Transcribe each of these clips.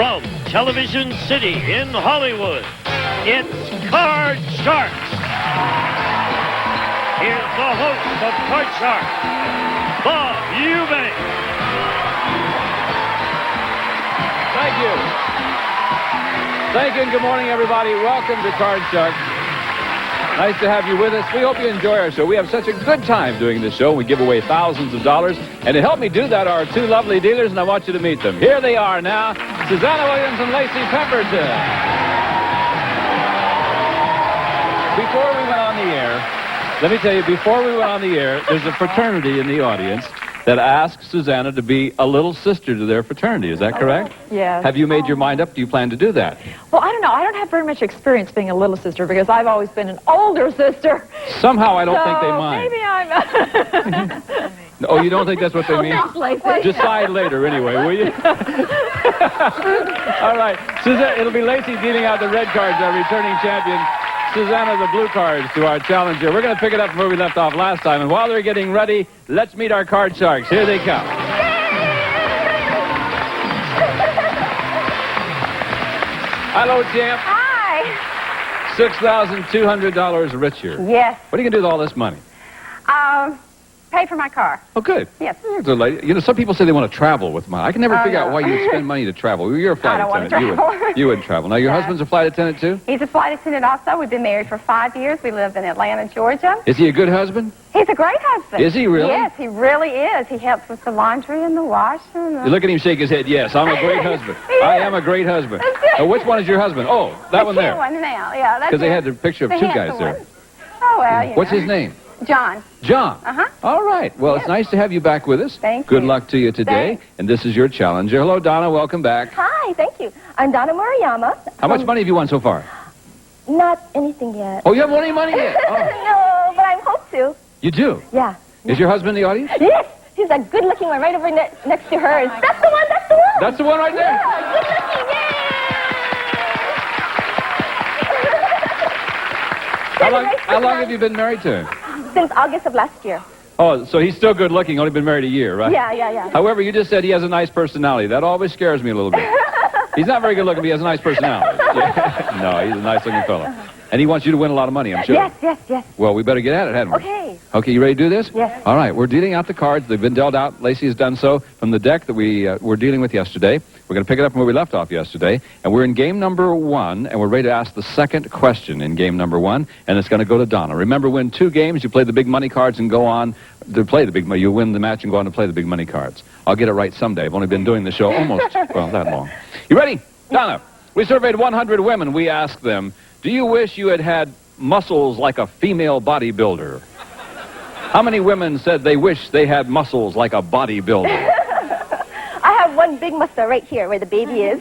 From Television City in Hollywood, it's Card Sharks. Here's the host of Card Sharks, Bob Eubanks. Thank you. Thank you and good morning, everybody. Welcome to Card Sharks. Nice to have you with us. We hope you enjoy our show. We have such a good time doing this show. We give away thousands of dollars. And to help me do that are two lovely dealers, and I want you to meet them. Here they are now, Susanna Williams and Lacey Pemberton. Before we went on the air, let me tell you, before we went on the air, there's a fraternity in the audience that asked Susanna to be a little sister to their fraternity. Is that correct? Yes. Have you made your mind up? Do you plan to do that? Well, I don't know. I don't have very much experience being a little sister because I've always been an older sister. Somehow I don't think they mind. Maybe I'm... Oh, you don't think that's what they mean? Lacey. Decide later anyway, will you? All right. Susanna, it'll be Lacey dealing out the red cards, our returning champion. Susanna, the blue cards to our challenger. We're going to pick it up from where we left off last time. And while they're getting ready, let's meet our card sharks. Here they come. Hello, champ. Hi. $6,200 richer. Yes. What are you going to do with all this money? Pay for my car. Oh, good. Yes. You know, some people say they want to travel with money. I can never figure out why you would spend money to travel. You're a flight attendant. I don't want to travel. You would travel. Now, your Yeah. husband's a flight attendant, too? He's a flight attendant also. We've been married for 5 years. We live in Atlanta, Georgia. Is he a good husband? He's a great husband. Is he really? Yes, he really is. He helps with the laundry and the washing. You look at him shake his head. Yes, I'm a great husband. I am a great husband. That's good. Oh, which one is your husband? Oh, that one there. One now. Yeah, that's Because they it. had the picture of The two handsome guys there. one. Oh, well, you What's know. his name? John. John. Uh-huh. All right. Well, it's nice to have you back with us. Thank Good you. luck to you today. Thanks. And this is your challenger. Hello, Donna. Welcome back. Hi, thank you. I'm Donna Murayama. How much money have you won so far? Not anything yet. Oh, you haven't won any money yet? Oh. No, but I hope to. You do? Yeah. Is your husband in the audience? Yes, he's a good-looking one right over next to hers. That's the one, that's the one. That's the one right there? Yeah, good-looking, yay! How long have you been married to him? Since August of last year. Oh, so he's still good looking, only been married a year, right? Yeah. However, you just said he has a nice personality. That always scares me a little bit. He's not very good looking, but he has a nice personality. Yeah. No, he's a nice looking fellow. And he wants you to win a lot of money, I'm sure. Yes. Well, we better get at it, hadn't we? Okay. Okay, you ready to do this? Yes. All right, we're dealing out the cards. They've been dealt out. Lacey has done so from the deck that we were dealing with yesterday. We're going to pick it up from where we left off yesterday. And we're in game number 1, and we're ready to ask the second question in game number 1, and it's going to go to Donna. Remember, win 2 games, you play the big money cards and go on to play the big money. You win the match and go on to play the big money cards. I'll get it right someday. I've only been doing the show almost, well, that long. You ready? Donna, we surveyed 100 women. We asked them, do you wish you had muscles like a female bodybuilder? How many women said they wish they had muscles like a bodybuilder? I have one big muscle right here where the baby is.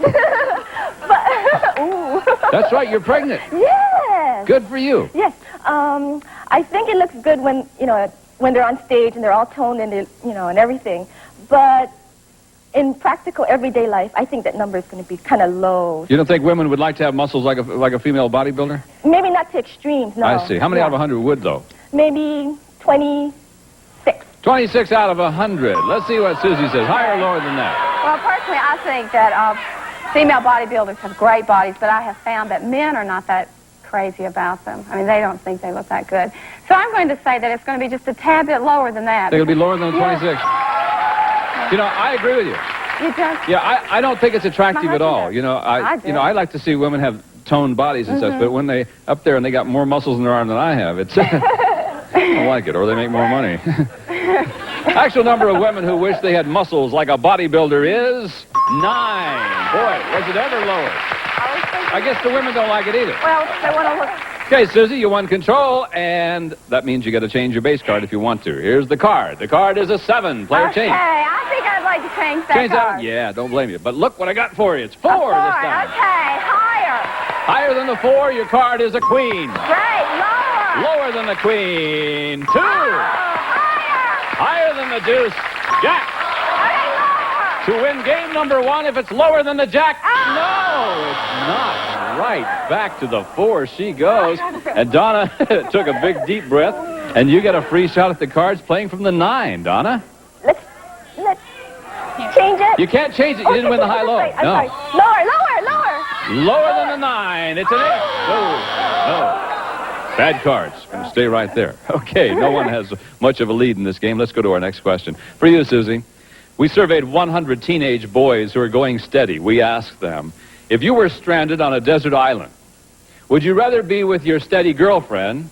Ooh. That's right, you're pregnant. Yes. Good for you. Yes. I think it looks good when, when they're on stage and they're all toned and, and everything. But in practical everyday life, I think that number is going to be kind of low. You don't think women would like to have muscles like a female bodybuilder? Maybe not to extremes, no. I see. How many out of 100 would, though? Maybe 26. 26 out of 100. Let's see what Susie says. Higher or lower than that? Well, personally, I think that female bodybuilders have great bodies, but I have found that men are not that crazy about them. I mean, they don't think they look that good. So I'm going to say that it's going to be just a tad bit lower than that. Think it'll be lower than 26? You know, I agree with you. You just... Yeah, I don't think it's attractive at all. You know, I do. I like to see women have toned bodies and such, but when they up there and they got more muscles in their arm than I have, it's I don't like it, or they make more money. Actual number of women who wish they had muscles like a bodybuilder is 9. Boy, was it ever lower. I guess the women don't like it either. Well, they want to look... Okay, Susie, you won control, and that means you got to change your base card if you want to. Here's the card. The card is a 7. Player change. Okay, I think I'd like to change that Change card. that? Yeah, don't blame you. But look what I got for you. It's 4 this time. Okay, higher. Higher than the 4, your card is a queen. Great, lower. Lower than the queen, 2. Oh, higher. Higher than the deuce, jack. Okay, lower. To win game number 1, if it's lower than the jack, Oh. no, it's not. Right, back to the 4 she goes. And Donna took a big deep breath, and you get a free shot at the cards playing from the 9, Donna. Let's change it? You can't change it. You didn't win the high-low. I'm No. sorry. Lower. Lower than the 9. It's an 8. No. Bad cards. Going to stay right there. Okay, no one has much of a lead in this game. Let's go to our next question. For you, Susie, we surveyed 100 teenage boys who are going steady. We asked them, if you were stranded on a desert island, would you rather be with your steady girlfriend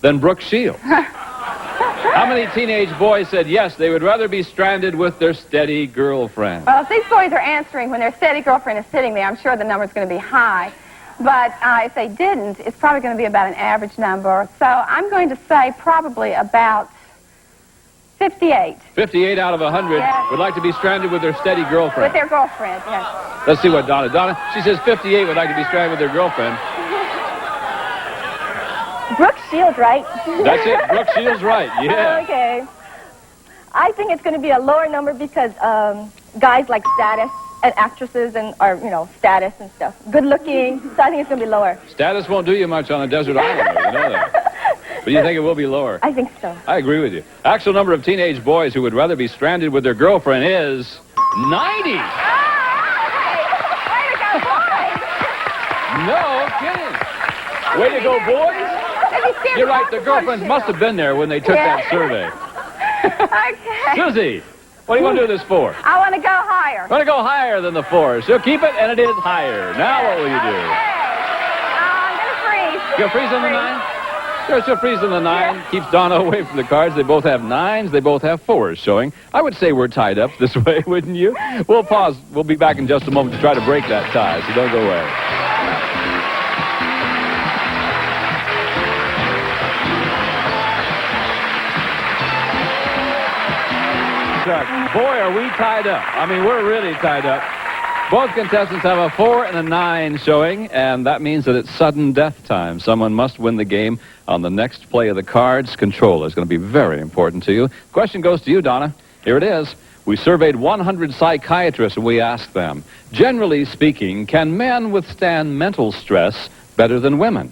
than Brooke Shields? How many teenage boys said yes, they would rather be stranded with their steady girlfriend? Well, if these boys are answering when their steady girlfriend is sitting there, I'm sure the number's going to be high. But if they didn't, it's probably going to be about an average number. So I'm going to say probably about 58. 58 out of 100 Yes. would like to be stranded with their steady girlfriend. With their girlfriend, yes. Let's see what Donna, she says 58 would like to be stranded with their girlfriend. Brooke Shields, right? That's it. Brooke Shields, right. Yeah. Okay. I think it's going to be a lower number because guys like status and actresses and status and stuff. Good looking. So I think it's going to be lower. Status won't do you much on a desert island, you know that. But you think it will be lower? I think so. I agree with you. Actual number of teenage boys who would rather be stranded with their girlfriend is 90. No kidding. Way to go, boys. You're right. The girlfriends must have been there when they took that survey. Okay. Susie, what do you want to do this for? I want to go higher. Want to go higher than the 4. She'll keep it, and it is higher. Now what will you do? I'm going to freeze. You'll freeze on the 9? Sure, she'll freeze on the 9. Keeps Donna away from the cards. They both have 9s. They both have 4s showing. I would say we're tied up this way, wouldn't you? We'll pause. We'll be back in just a moment to try to break that tie, so don't go away. Boy, are we tied up. I mean, we're really tied up. Both contestants have a 4 and a 9 showing, and that means that it's sudden death time. Someone must win the game on the next play of the cards. Control is going to be very important to you. Question goes to you, Donna. Here it is. We surveyed 100 psychiatrists, and we asked them, generally speaking, can men withstand mental stress better than women?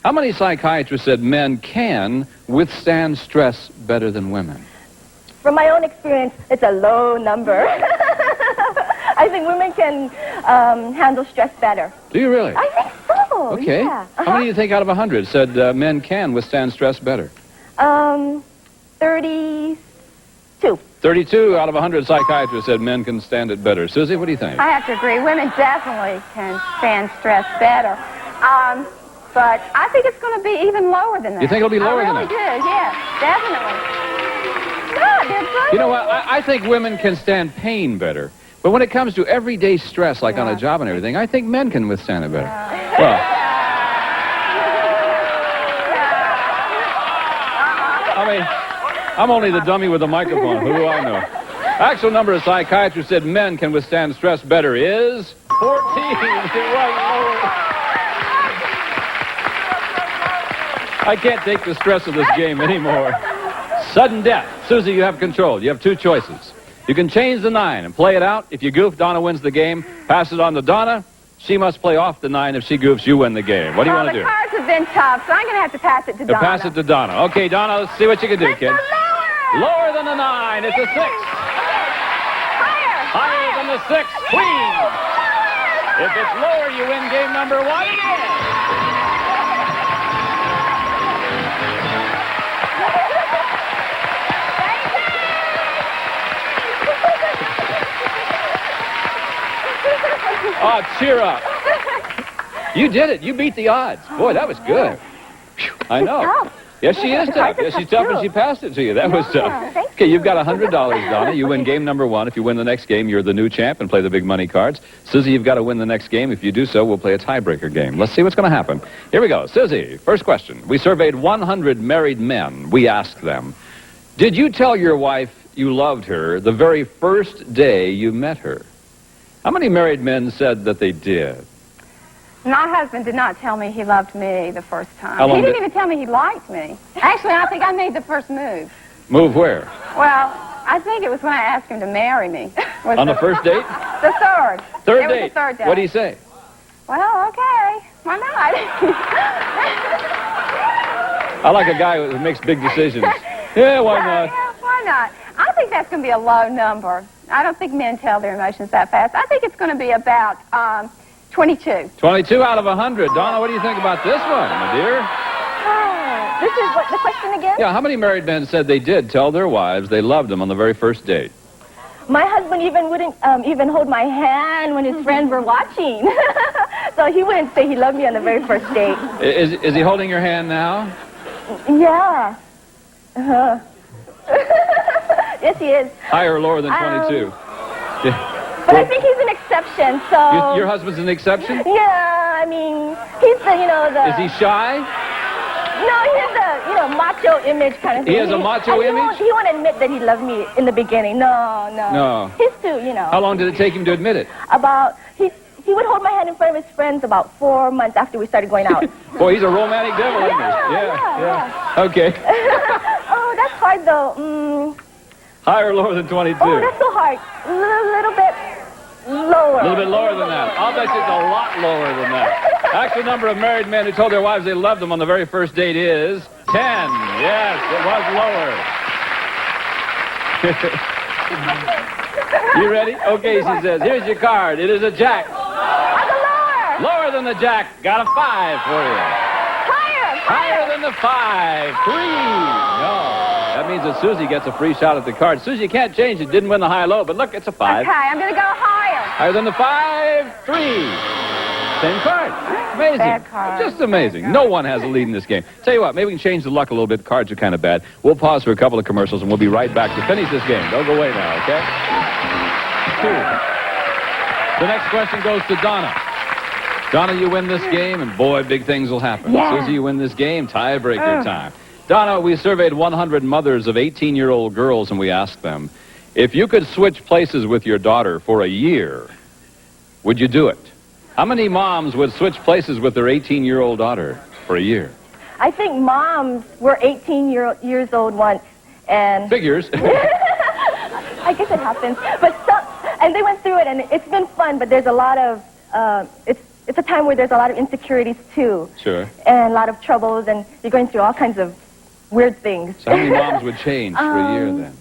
How many psychiatrists said men can withstand stress better than women? From my own experience, it's a low number. I think women can handle stress better. Do you really? I think so. Okay. Yeah. How many do you think out of 100 said men can withstand stress better? 32. 32 out of 100 psychiatrists said men can stand it better. Susie, what do you think? I have to agree. Women definitely can stand stress better. But I think it's going to be even lower than that. You think it'll be lower than that? I really do, yeah, definitely. God, they're good. You know what? I think women can stand pain better. But when it comes to everyday stress, like on a job and everything, I think men can withstand it better. Well, I mean, I'm only the dummy with a microphone. Who do I know? Actual number of psychiatrists said men can withstand stress better is 14. It was lower. I can't take the stress of this game anymore. Sudden death. Susie, you have control. You have 2 choices. You can change the 9 and play it out. If you goof, Donna wins the game. Pass it on to Donna. She must play off the 9. If she goofs, you win the game. What do you want to do? The cards have been tough, so I'm going to have to pass it to Donna. Pass it to Donna. Okay, Donna, let's see what you can do, kid. Lower! Lower than the 9. It's a 6. Higher than the 6. Queen. If it's lower, you win game number 1 again. Oh, cheer up. You did it. You beat the odds. Boy, that was good. I know. Yes, she is tough. Yes, she's tough, and she passed it to you. That was tough. Okay, you've got $100, Donna. You win game number 1. If you win the next game, you're the new champ and play the big money cards. Susie, you've got to win the next game. If you do so, we'll play a tiebreaker game. Let's see what's going to happen. Here we go. Susie, first question. We surveyed 100 married men. We asked them, did you tell your wife you loved her the very first day you met her? How many married men said that they did? My husband did not tell me he loved me the first time. How long He didn't even tell me he liked me. Actually, I think I made the first move. Move where? Well, I think it was when I asked him to marry me. On the first date? The third. Third It was date. the third date. What do you say? Well, okay. Why not? I like a guy who makes big decisions. Yeah, why not? Yeah, why not? I think that's going to be a low number. I don't think men tell their emotions that fast. I think it's going to be about 22. 22 out of 100. Donna, what do you think about this one, my dear? This is what the question again? Yeah, how many married men said they did tell their wives they loved them on the very first date? My husband even wouldn't even hold my hand when his friends were watching. So he wouldn't say he loved me on the very first date. Is he holding your hand now? Yeah. Uh-huh. Yes, he is. Higher or lower than 22? Yeah. But I think he's an exception, so... Your husband's an exception? Yeah, I mean, he's the, the... Is he shy? No, he has a, macho image kind of thing. He has a macho image? He won't admit that he loved me in the beginning. No. He's too, How long did it take him to admit it? He would hold my hand in front of his friends about 4 months after we started going out. Boy, he's a romantic devil, isn't he? Yeah. Okay. Oh, that's hard, though. Higher or lower than 22? Oh, that's so hard. A little bit lower. A little bit lower than that. I'll bet you it's a lot lower than that. Actual number of married men who told their wives they loved them on the very first date is 10. Yes, it was lower. You ready? Okay, she says, here's your card. It is a jack. I'll go lower. Lower than the jack. Got a 5 for you. Higher than the 5. 3. No. That means that Susie gets a free shot at the card. Susie, you can't change it. Didn't win the high-low, but look, it's a 5. Okay, I'm going to go higher. Higher than the 5. 3. Same card. Amazing. Bad card. Just amazing. No one has a lead in this game. Tell you what, maybe we can change the luck a little bit. Cards are kind of bad. We'll pause for a couple of commercials, and we'll be right back to finish this game. Don't go away now, okay? 2. The next question goes to Donna. Donna, you win this game, and boy, big things will happen. Yeah. Susie, you win this game, tiebreaker time. Donna, we surveyed 100 mothers of 18-year-old girls, and we asked them, if you could switch places with your daughter for a year, would you do it? How many moms would switch places with their 18-year-old daughter for a year? I think moms were 18 years old once, and... Figures. I guess it happens. And they went through it, and it's been fun, but there's a lot of... It's a time where there's a lot of insecurities, too. Sure. And a lot of troubles, and you're going through all kinds of weird things. So how many moms would change for a year, then?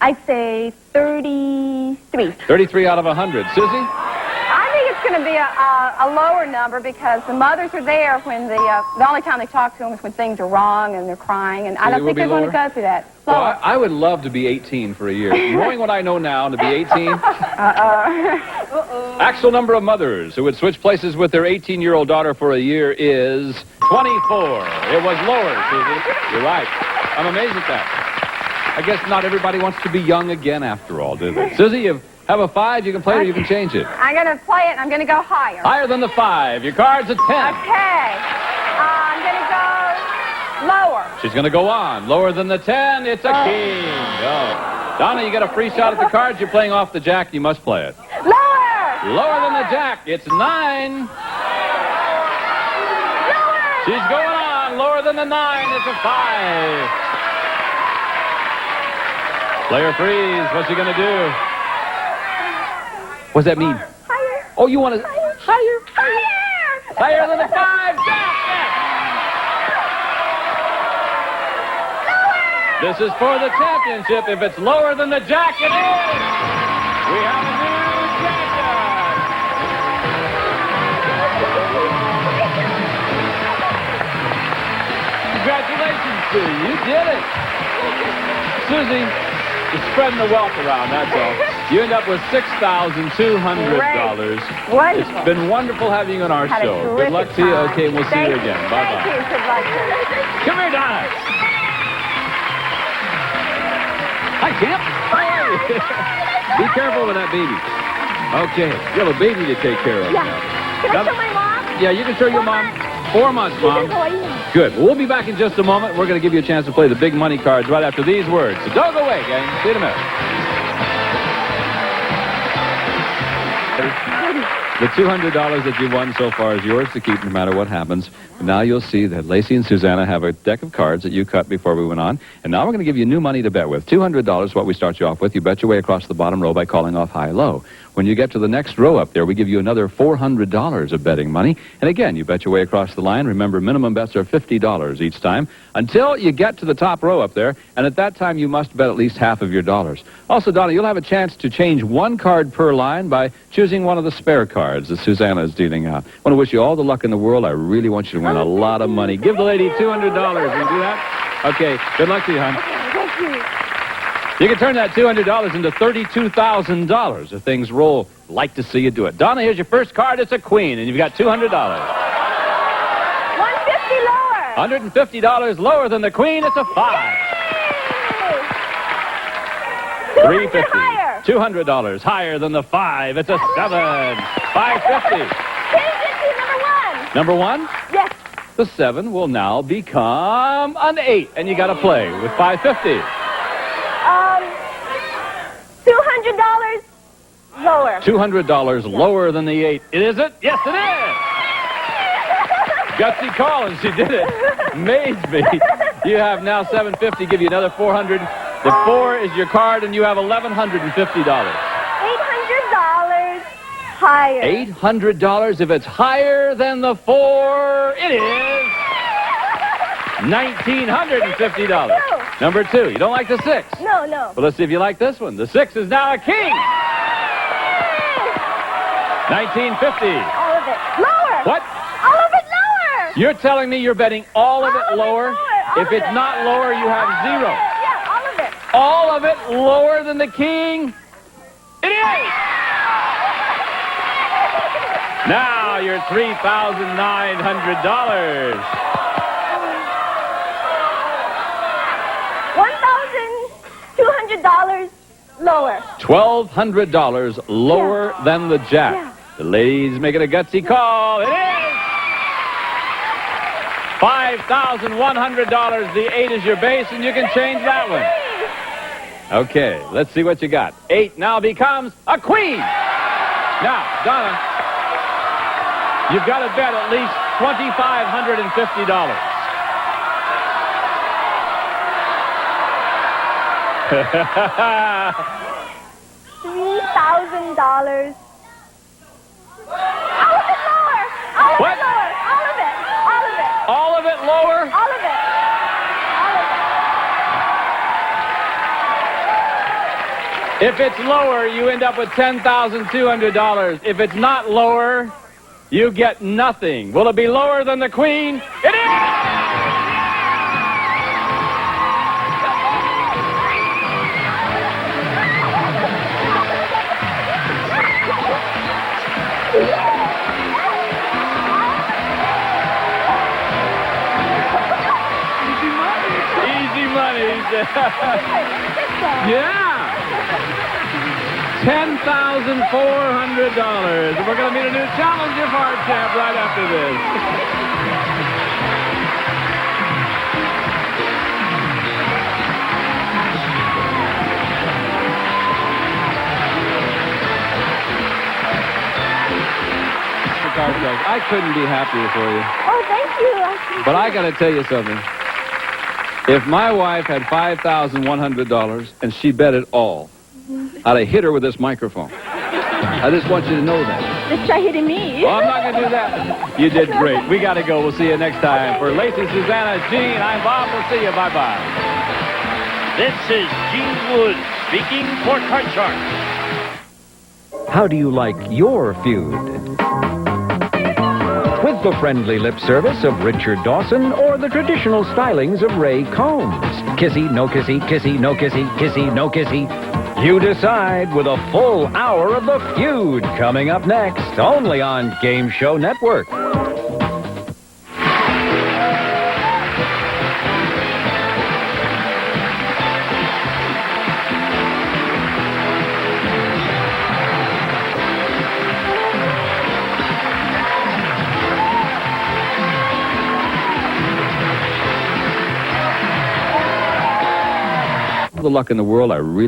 I'd say 33. 33 out of 100. Susie? I think it's going to be a lower number because the mothers are there when the only time they talk to them is when things are wrong and they're crying, and I don't think they're going to go through that. Well, I would love to be 18 for a year. Knowing what I know now, to be 18... Actual number of mothers who would switch places with their 18-year-old daughter for a year is 24. It was lower, Susie. You're right. I'm amazed at that. I guess not everybody wants to be young again after all, do they? Susie, you have a 5. You can play it or you can change it. I'm going to play it, and I'm going to go higher. Higher than the 5. Your card's a 10. Okay. I'm going to go lower. She's going to go on. Lower than the 10, it's a king. No. Donna, you got a free shot at the cards. You're playing off the jack. You must play it. Lower. Lower than the jack. It's 9. Lower. She's going on. Lower than the 9. It's a 5. Player freeze. What's she going to do? What's that mean? Higher. Oh, you want to... Higher. Higher than the 5. Jack. This is for the championship. If it's lower than the jack, it is. We have a new champion. Congratulations, Sue. You did it. Susie, you're spreading the wealth around, that's all. You end up with $6,200. Wonderful. It's been wonderful having you on our Had a show. Good terrific luck to you. time. Okay, we'll see you again. Bye-bye. Thank you. Good luck. Come here, Donna. Hi, Camp. Be careful with that baby. Okay, you have a baby to take care of. Yeah. Now. Can I show my mom? Yeah, you can show your mom. 4 months, Mom. Good. Well, we'll be back in just a moment. We're going to give you a chance to play the big money cards right after these words. So don't go away, gang. See you in a minute. The $200 that you won so far is yours to keep no matter what happens. But now you'll see that Lacey and Susanna have a deck of cards that you cut before we went on. And now we're going to give you new money to bet with. $200 is what we start you off with. You bet your way across the bottom row by calling off high-low. When you get to the next row up there, we give you another $400 of betting money. And again, you bet your way across the line. Remember, minimum bets are $50 each time until you get to the top row up there. And at that time, you must bet at least half of your dollars. Also, Donna, you'll have a chance to change one card per line by choosing one of the spare cards that Susanna is dealing out. I want to wish you all the luck in the world. I really want you to win a lot of money. Give the lady $200. Will you do that? Okay. Good luck to you, hon. Thank you. You can turn that $200 into $32,000 if things roll. Like to see you do it. Donna, here's your first card. It's a queen, and you've got $200. $150 lower. $150 lower than the queen. It's a 5. $200 $350. higher. $200 higher than the 5. It's a 7. $550. Change it to Number 1? Yes. The 7 will now become an 8, and you got to play with $550. $200 lower. $200 lower than the 8. Is it? Yes, it is. Gutsy call, and she did it. Amazed me. You have now $750. Give you another $400. The 4 is your card, and you have $1,150. $800 higher. $800. If it's higher than the 4, it is $1,950. Number 2. You don't like the 6? No. Well, let's see if you like this one. The 6 is now a king. $1,950. All of it. Lower. What? All of it lower. You're telling me you're betting all of it lower? All If of it's it. not lower, you have 0. Yeah, all of it. All of it lower than the king? It is! Now you're $3,900. $1,200 lower. $1,200 lower than the jack. Yeah. The lady's making a gutsy call. It is! $5,100. The 8 is your base, and you can change that one. Okay, let's see what you got. 8 now becomes a queen. Now, Donna, you've got to bet at least $2,550. $3,000. All of it lower. All of What? it lower. All of it. All of it. All of it lower? All of it. If it's lower, you end up with $10,200. If it's not lower, you get nothing. Will it be lower than the queen? It is! Easy money. Yeah. $10,400. We're going to meet a new challenger for our champ right after this. I couldn't be happier for you. Oh, thank you. But I got to tell you something. If my wife had $5,100 and she bet it all, I'd have hit her with this microphone. I just want you to know that. Just try hitting me. Oh, I'm not going to do that. You did great. We got to go. We'll see you next time. For Lacey, Susanna, Gene, I'm Bob. We'll see you. Bye-bye. This is Gene Wood speaking for Card Shark. How do you like your feud? With the friendly lip service of Richard Dawson or the traditional stylings of Ray Combs? Kissy, no kissy, kissy, no kissy, kissy, no kissy. You decide with a full hour of The Feud coming up next, only on Game Show Network. All the luck in the world. I really